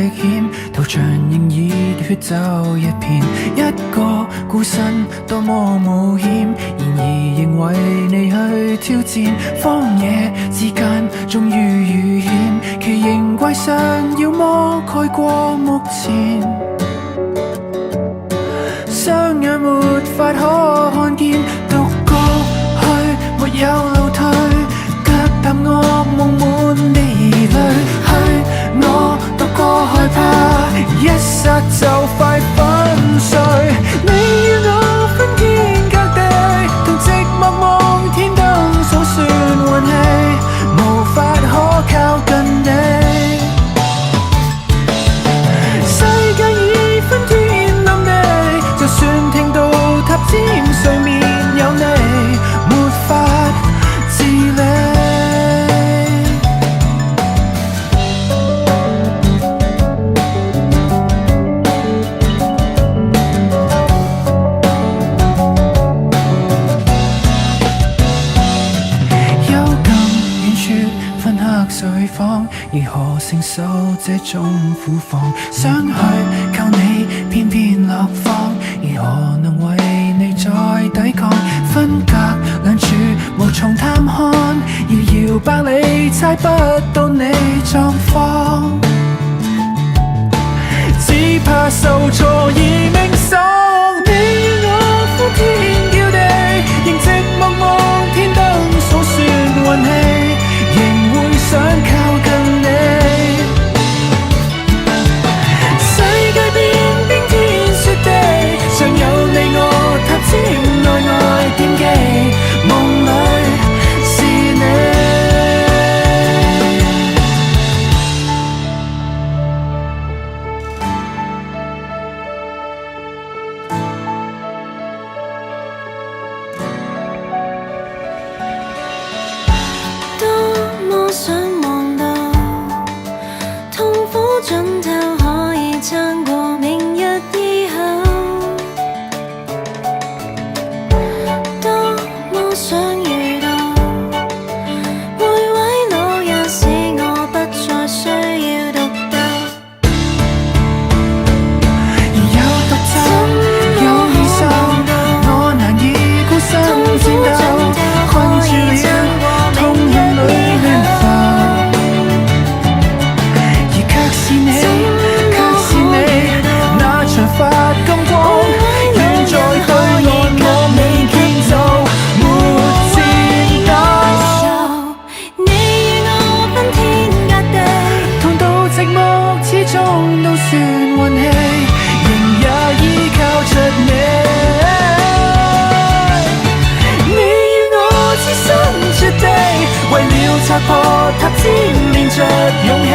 險，頭場仍熱血就一片，一個孤身多麼冒險，然而仍為你去挑戰，荒野之間終於遇險，奇形怪相要麼蓋過目前，雙眼沒法可看見，獨個去沒有路退，腳踏惡夢滿地淚去，我獨個害怕，一剎就快粉碎。你與我分天隔地，同寂寞望天燈數算運氣，無法可靠近你。世界已分天冧地，就算聽到塔尖上面有你，沒法自理。如何承受這種苦況？想去靠你，偏偏落荒。如何能為你再抵抗？分隔兩處，無從探看。遙遙百里，猜不到你狀況。只怕受挫而命喪。你與我呼天叫地，仍寂寞望天燈數算運氣，仍會想靠近你。世界變冰天雪地，尚有你我塔尖內外惦記，夢裏是你。多麼想望到痛苦盡頭可以撐過明日以後，多麼想遇到每位老人，使我不再需要獨鬥。有獨奏，有異獸，我難以孤身戰鬥，困住了痛恨裏亂浮，而卻是你，那長髮金光，遠在對岸我未見到，沒戰鬥。你與我分天隔地，痛到寂寞，始終都算運氣，仍也依靠着你。你與我置身絕地，為了拆破塔尖，練着勇氣。